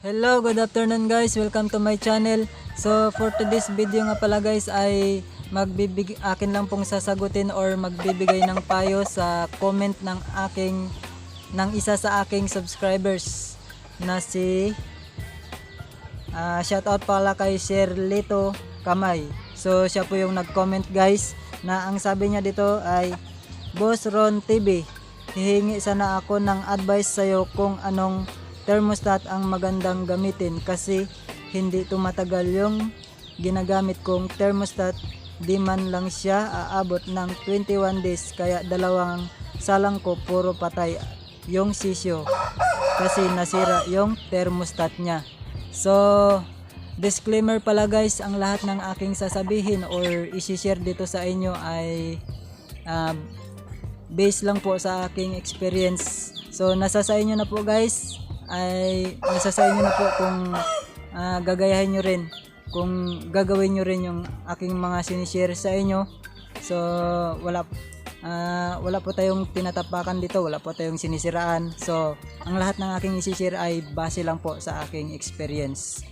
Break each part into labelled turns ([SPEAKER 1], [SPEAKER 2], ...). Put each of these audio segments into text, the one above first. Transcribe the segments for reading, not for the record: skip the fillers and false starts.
[SPEAKER 1] Hello, good afternoon guys. Welcome to my channel. So for today's video nga pala guys ay akin lang pong sasagutin or magbibigay ng payo sa comment ng isa sa aking subscribers na si shout out pala kay Sherlito Kamay. So siya po yung nag-comment guys na ang sabi niya dito ay Boss Ron TV, hihingi sana ako ng advice sa'yo kung anong thermostat ang magandang gamitin kasi hindi tumatagal yung ginagamit kong thermostat, di man lang siya aabot ng 21 days kaya dalawang salang ko puro patay yung sisyo kasi nasira yung thermostat niya. So disclaimer pala guys, ang lahat ng aking sasabihin or isi-share dito sa inyo ay based lang po sa aking experience. So nasa sa inyo na po guys, kung gagayahin nyo rin, kung gagawin nyo rin yung aking mga sinishare sa inyo. So wala po tayong tinatapakan dito, wala po tayong sinisiraan. So ang lahat ng aking isishare ay base lang po sa aking experience.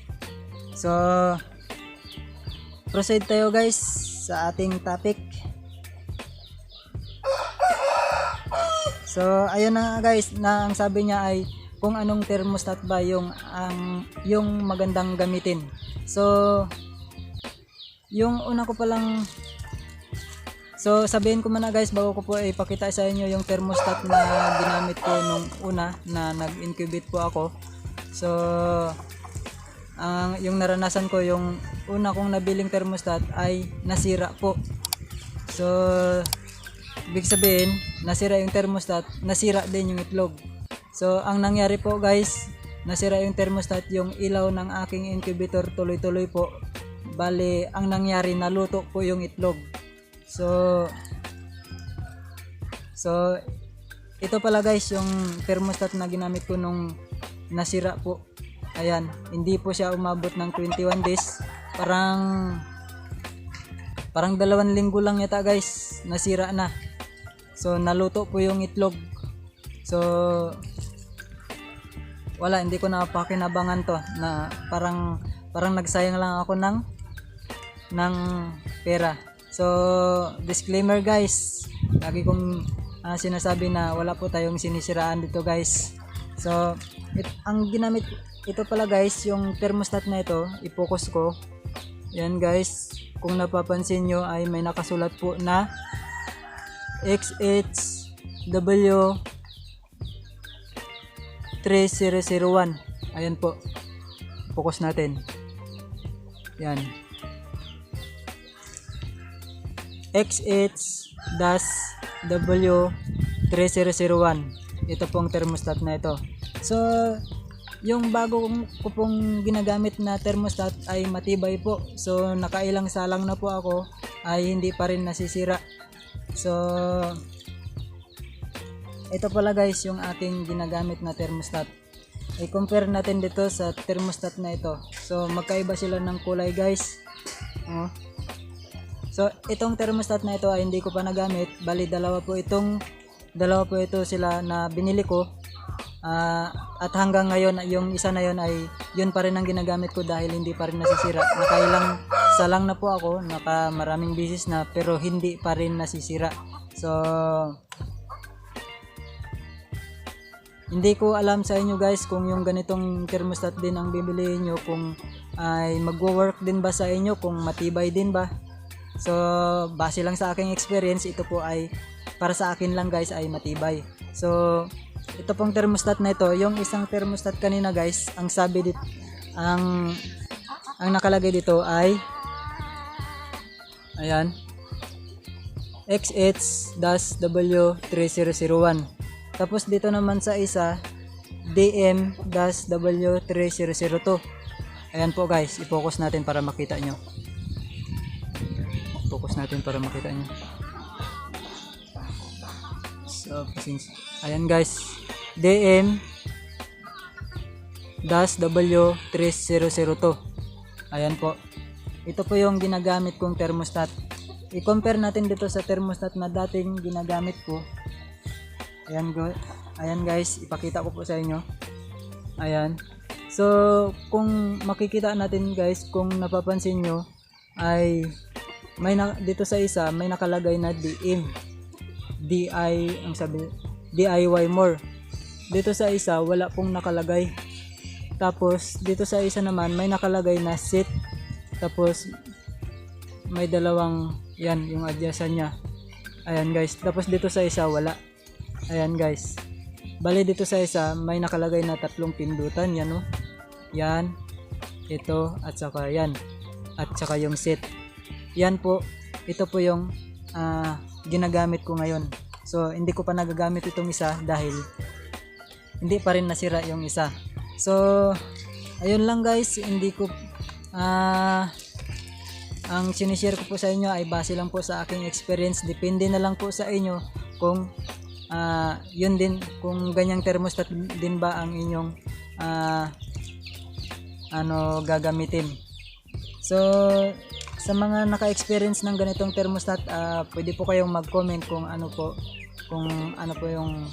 [SPEAKER 1] So proceed tayo guys sa ating topic. So ayun na guys, na ang sabi niya ay kung anong thermostat ba yung magandang gamitin. So yung una ko palang sabihin ko muna guys bago ko po ipakita sa inyo yung thermostat na ginamit ko nung una na nag-incubate po ako. So yung naranasan ko, yung una kong nabiling thermostat ay nasira po. So ibig sabihin nasira yung thermostat, nasira din yung itlog. So ang nangyari po guys, nasira yung thermostat, yung ilaw ng aking incubator tuloy-tuloy po. Bali ang nangyari, naluto po yung itlog. So ito pala guys yung thermostat na ginamit ko nung nasira po. Ayan, hindi po siya umabot ng 21 days. Parang 2 linggo lang yata guys, nasira na. So naluto po yung itlog. So wala, hindi ko na pakinabangan to, na parang nagsayang lang ako ng pera. So disclaimer guys, lagi kong sinasabi na wala po tayong sinisiraan dito guys. So ang ginamit ito pala guys, yung thermostat na ito, i-focus ko. Yan guys, kung napapansin nyo ay may nakasulat po na XHW 3001. Ayan po, focus natin. Yan, XHW 3001. Ito pong thermostat na ito. So yung bago ko pong ginagamit na thermostat ay matibay po. So nakailang salang na po ako ay hindi pa rin nasisira. So ito pala guys yung aking ginagamit na thermostat. I-compare natin dito sa thermostat na ito. So magkaiba sila ng kulay guys. So itong thermostat na ito ay hindi ko pa nagamit. Bali dalawa po ito sila na binili ko. At hanggang ngayon yung isa na yun ay yun pa rin ang ginagamit ko dahil hindi pa rin nasisira. Nakailang salang na po ako, maraming beses na, pero hindi pa rin nasisira. So hindi ko alam sa inyo guys kung yung ganitong thermostat din ang bibilihin nyo, kung ay magwo-work din ba sa inyo, kung matibay din ba. So base lang sa aking experience, ito po ay para sa akin lang guys ay matibay. So ito pong thermostat na ito, yung isang thermostat kanina guys, ang sabi dito, ang nakalagay dito ay ayan, XH-W3001. Tapos dito naman sa isa, DM-W3002. Ayan po guys, i-focus natin para makita nyo. So ayan guys, DM-W3002. Ayan po, ito po yung ginagamit kong thermostat. I-compare natin dito sa thermostat na dating ginagamit ko. Ayan guys, ipakita ko po sa inyo. Ayan. So kung makikita natin guys, kung napapansin nyo ay dito sa isa may nakalagay na ang sabi DIY more. Dito sa isa wala pong nakalagay. Tapos dito sa isa naman may nakalagay na sit. Tapos may dalawang yan yung adjacent niya. Ayan guys. Tapos dito sa isa wala. Ayan guys. Bali dito sa isa may nakalagay na 3 pindutan. Yan o. Yan. Ito at saka yan. At saka yung sit. Yan po. Ito po yung ginagamit ko ngayon. So hindi ko pa nagagamit itong isa dahil hindi pa rin nasira yung isa. So ayun lang guys, hindi ko ang sinishare ko po sa inyo ay base lang po sa aking experience. Depende na lang po sa inyo kung yun din, kung ganyang thermostat din ba ang inyong gagamitin. So sa mga naka-experience ng ganitong thermostat, pwede po kayong mag-comment kung ano po yung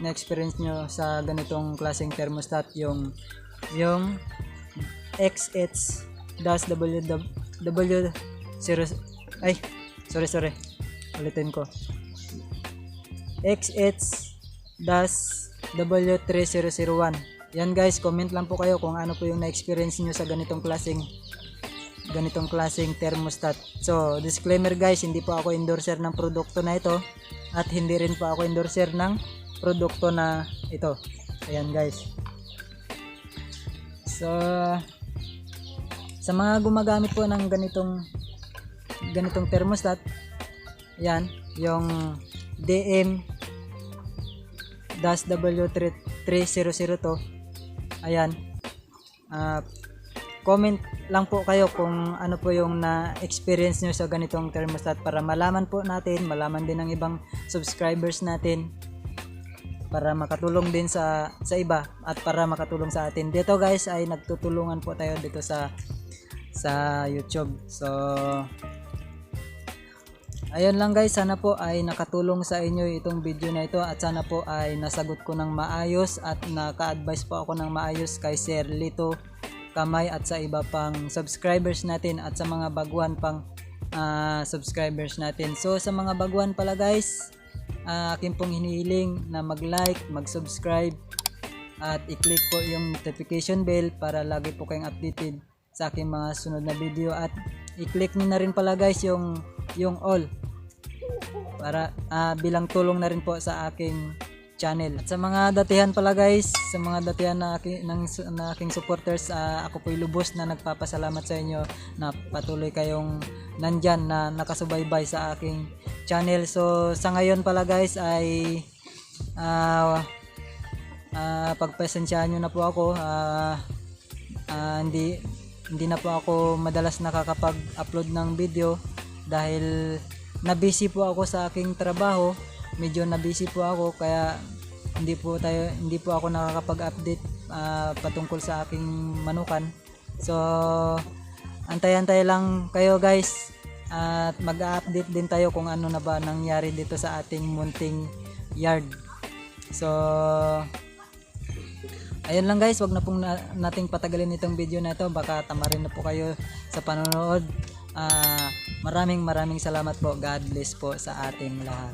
[SPEAKER 1] na-experience nyo sa ganitong klaseng thermostat, yung XH-W0 ulitin ko, XH-W3001. Yan guys, comment lang po kayo kung ano po yung na-experience nyo sa ganitong klaseng thermostat. So disclaimer guys, hindi po ako endorser ng produkto na ito at hindi rin po ako endorser ng produkto na ito. Ayan guys. So sa mga gumagamit po ng ganitong thermostat, yan yung DM-W3002. Ayan, comment lang po kayo kung ano po yung na-experience nyo sa ganitong thermostat para malaman po natin, malaman din ng ibang subscribers natin, para makatulong din sa iba at para makatulong sa atin. Dito guys ay nagtutulungan po tayo dito sa YouTube. So ayun lang guys, sana po ay nakatulong sa inyo itong video na ito at sana po ay nasagot ko ng maayos at naka-advise po ako ng maayos kay Sir Lito Kamay at sa iba pang subscribers natin at sa mga baguhan pang subscribers natin. So sa mga baguhan pala guys, akin pong hinihiling na mag-like, mag-subscribe at i-click po yung notification bell para lagi po kayong updated sa aking mga sunod na video at i-click niyo na rin pala guys yung all para bilang tulong na rin po sa aking channel. At sa mga datihan pala guys, sa mga datihan na aking supporters, ako po'y lubos na nagpapasalamat sa inyo na patuloy kayong nandyan na nakasubaybay sa aking channel. So sa ngayon pala guys ay pagpasensyahan nyo na po ako, hindi na po ako madalas nakakapag-upload ng video dahil na-busy po ako sa aking trabaho. Medyo na-busy po ako kaya hindi po ako nakakapag-update patungkol sa aking manukan. So antay-antay lang kayo guys at mag-update din tayo kung ano na ba nangyari dito sa ating munting yard. So ayun lang guys, wag na pong nating patagalin itong video na ito, baka tamarin na po kayo sa panonood. Maraming salamat po. God bless po sa ating lahat.